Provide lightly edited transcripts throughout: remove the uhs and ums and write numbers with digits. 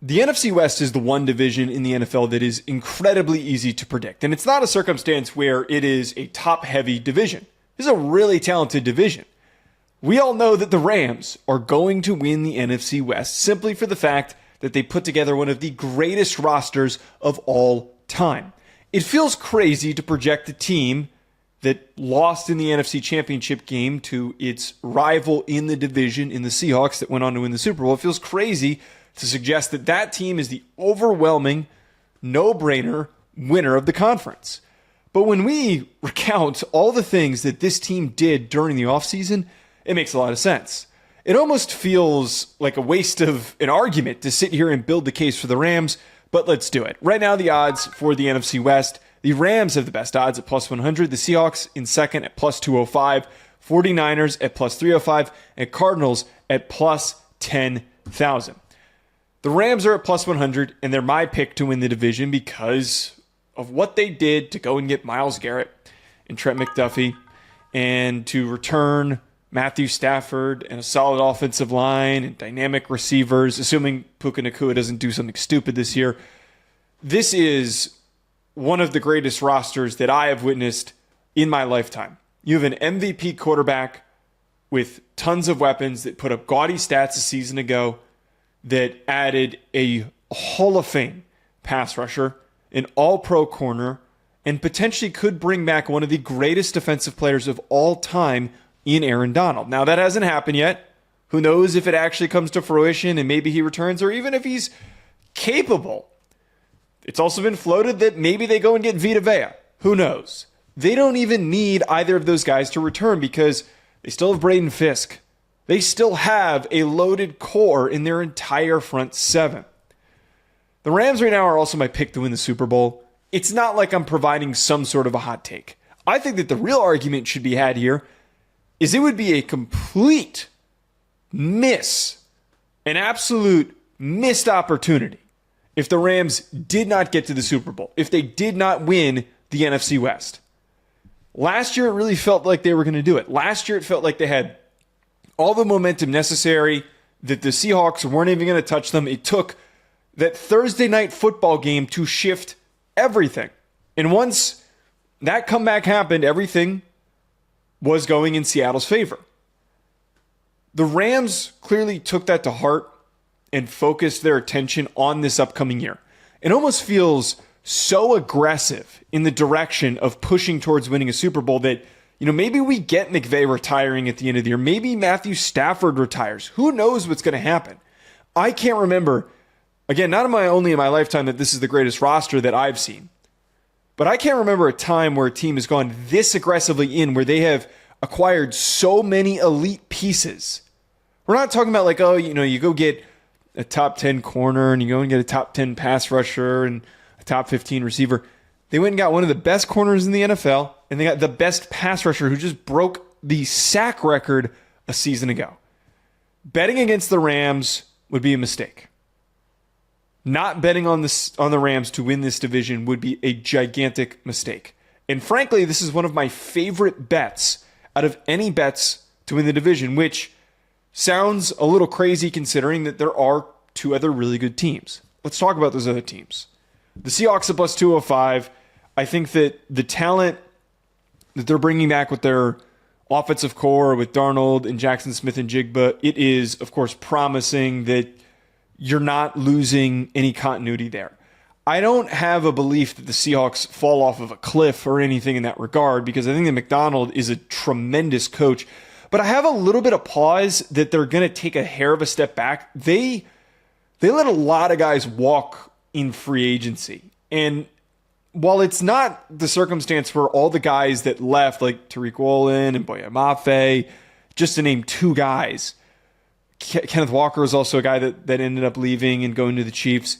The NFC West is the one division in the NFL that is incredibly easy to predict. And it's not a circumstance where it is a top-heavy division. This is a really talented division. We all know that the Rams are going to win the NFC West simply for the fact that they put together one of the greatest rosters of all time. It feels crazy to project a team that lost in the NFC Championship game to its rival in the division in the Seahawks that went on to win the Super Bowl. It feels crazy to suggest that that team is the overwhelming, no-brainer winner of the conference. But when we recount all the things that this team did during the offseason, it makes a lot of sense. It almost feels like a waste of an argument to sit here and build the case for the Rams, but let's do it. Right now, the odds for the NFC West, the Rams have the best odds at plus 100, the Seahawks in second at plus 205, 49ers at plus 305, and Cardinals at plus 10,000. The Rams are at plus 100, and they're my pick to win the division because of what they did to go and get Myles Garrett and Trent McDuffie and to return Matthew Stafford and a solid offensive line and dynamic receivers, assuming Puka Nacua doesn't do something stupid this year. This is one of the greatest rosters that I have witnessed in my lifetime. You have an MVP quarterback with tons of weapons that put up gaudy stats a season ago, that added a Hall of Fame pass rusher, an all-pro corner, and potentially could bring back one of the greatest defensive players of all time in Aaron Donald. Now, that hasn't happened yet. Who knows if it actually comes to fruition and maybe he returns, or even if he's capable. It's also been floated that maybe they go and get Vita Vea. Who knows? They don't even need either of those guys to return because they still have Braden Fisk. They still have a loaded core in their entire front seven. The Rams right now are also my pick to win the Super Bowl. It's not like I'm providing some sort of a hot take. I think that the real argument should be had here is it would be a complete miss, an absolute missed opportunity if the Rams did not get to the Super Bowl, if they did not win the NFC West. Last year, it really felt like they were going to do it. Last year, it felt like they had all the momentum necessary, that the Seahawks weren't even going to touch them. It took that Thursday night football game to shift everything. And once that comeback happened, everything was going in Seattle's favor. The Rams clearly took that to heart and focused their attention on this upcoming year. It almost feels so aggressive in the direction of pushing towards winning a Super Bowl that, maybe we get McVay retiring at the end of the year. Maybe Matthew Stafford retires. Who knows what's going to happen? I can't remember, again, not only in my lifetime that this is the greatest roster that I've seen, but I can't remember a time where a team has gone this aggressively in, where they have acquired so many elite pieces. We're not talking about like, you go get a top 10 corner and you go and get a top 10 pass rusher and a top 15 receiver. They went and got one of the best corners in the NFL, and they got the best pass rusher who just broke the sack record a season ago. Betting against the Rams would be a mistake. Not betting on the Rams to win this division would be a gigantic mistake. And frankly, this is one of my favorite bets out of any bets to win the division, which sounds a little crazy considering that there are two other really good teams. Let's talk about those other teams. The Seahawks at plus 205. I think that the talent that they're bringing back with their offensive core, with Darnold and Jackson Smith and Jigba, it is, of course, promising that you're not losing any continuity there. I don't have a belief that the Seahawks fall off of a cliff or anything in that regard, because I think that McDonald is a tremendous coach. But I have a little bit of pause that they're going to take a hair of a step back. They let a lot of guys walk in free agency. And while it's not the circumstance where all the guys that left, like Tariq Woolen and Boye Mafe, just to name two guys, Kenneth Walker is also a guy that ended up leaving and going to the Chiefs.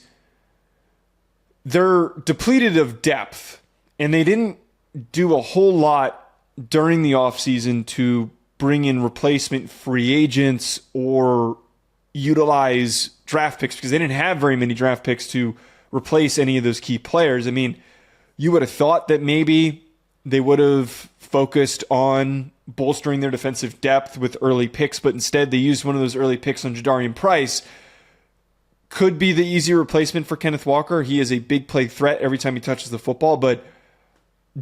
They're depleted of depth, and they didn't do a whole lot during the offseason to bring in replacement free agents or utilize draft picks, because they didn't have very many draft picks to replace any of those key players. I mean, you would have thought that maybe they would have focused on bolstering their defensive depth with early picks, but instead they used one of those early picks on Jadarian Price could be the easy replacement for Kenneth Walker. He is a big play threat every time he touches the football, but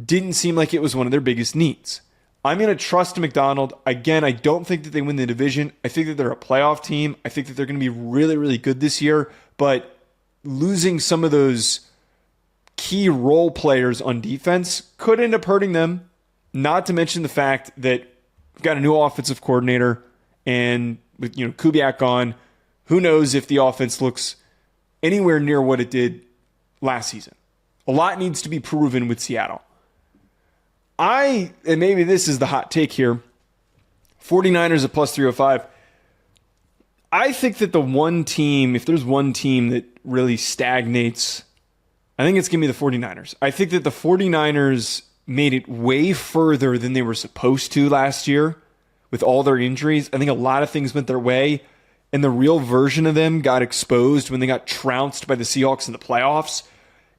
didn't seem like it was one of their biggest needs. I'm going to trust McDonald. Again, I don't think that they win the division. I think that they're a playoff team. I think that they're going to be really, really good this year, but losing some of those key role players on defense could end up hurting them, not to mention the fact that we've got a new offensive coordinator, and with Kubiak gone, who knows if the offense looks anywhere near what it did last season. A lot needs to be proven with Seattle. And maybe this is the hot take here, 49ers at plus 305. I think that the one team, if there's one team that really stagnates, I think it's going to be the 49ers. I think that the 49ers made it way further than they were supposed to last year with all their injuries. I think a lot of things went their way, and the real version of them got exposed when they got trounced by the Seahawks in the playoffs.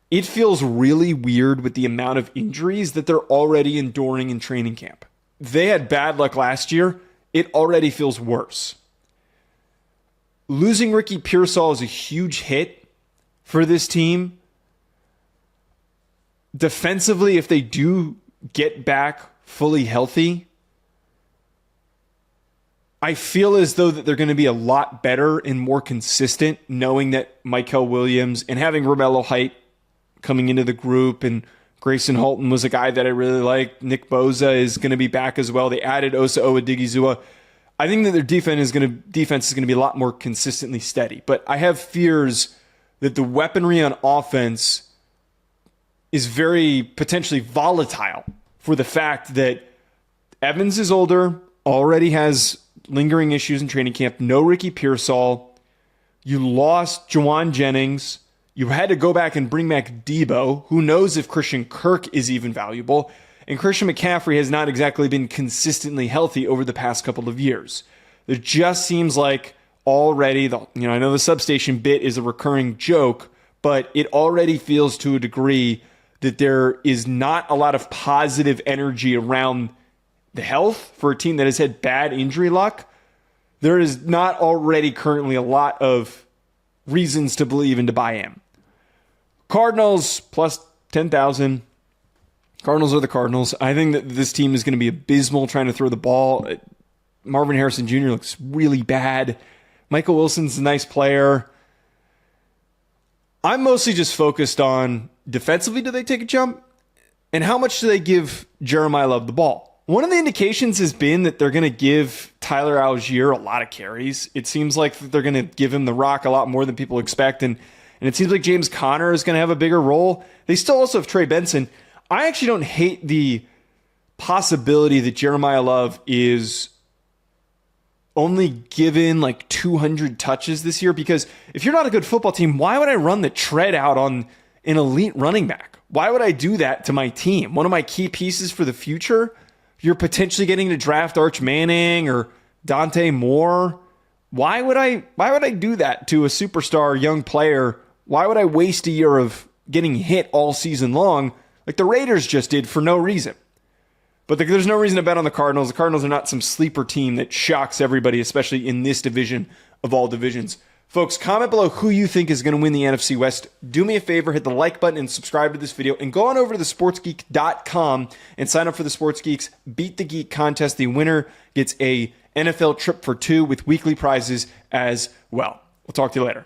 It feels really weird with the amount of injuries that they're already enduring in training camp. They had bad luck last year. It already feels worse. Losing Ricky Pearsall is a huge hit for this team. Defensively, if they do get back fully healthy, I feel as though that they're going to be a lot better and more consistent, knowing that Michael Williams and having Romello Height coming into the group, and Grayson Halton was a guy that I really liked. Nick Bosa is going to be back as well. They added Osa Odigizua. I think that their defense is going to be a lot more consistently steady. But I have fears that the weaponry on offense is very potentially volatile for the fact that Evans is older, already has lingering issues in training camp, no Ricky Pearsall. You lost Juwan Jennings. You had to go back and bring back Debo. Who knows if Christian Kirk is even valuable? And Christian McCaffrey has not exactly been consistently healthy over the past couple of years. It just seems like already, I know the substation bit is a recurring joke, but it already feels to a degree that there is not a lot of positive energy around the health for a team that has had bad injury luck. There is not already currently a lot of reasons to believe and to buy in. Cardinals plus 10,000. Cardinals are the Cardinals. I think that this team is going to be abysmal trying to throw the ball. Marvin Harrison Jr. looks really bad. Michael Wilson's a nice player. I'm mostly just focused on defensively, do they take a jump? And how much do they give Jeremiah Love the ball? One of the indications has been that they're going to give Tyler Algier a lot of carries. It seems like they're going to give him the rock a lot more than people expect. And it seems like James Conner is going to have a bigger role. They still also have Trey Benson. I actually don't hate the possibility that Jeremiah Love is only given like 200 touches this year, because if you're not a good football team, why would I run the tread out on an elite running back? Why would I do that to my team? One of my key pieces for the future, you're potentially getting to draft Arch Manning or Dante Moore. Why would I do that to a superstar young player? Why would I waste a year of getting hit all season long like the Raiders just did for no reason? But there's no reason to bet on the Cardinals. The Cardinals are not some sleeper team that shocks everybody, especially in this division of all divisions. Folks, comment below who you think is going to win the NFC West. Do me a favor, hit the like button and subscribe to this video. And go on over to thesportsgeek.com and sign up for the Sports Geeks Beat the Geek contest. The winner gets a NFL trip for two with weekly prizes as well. We'll talk to you later.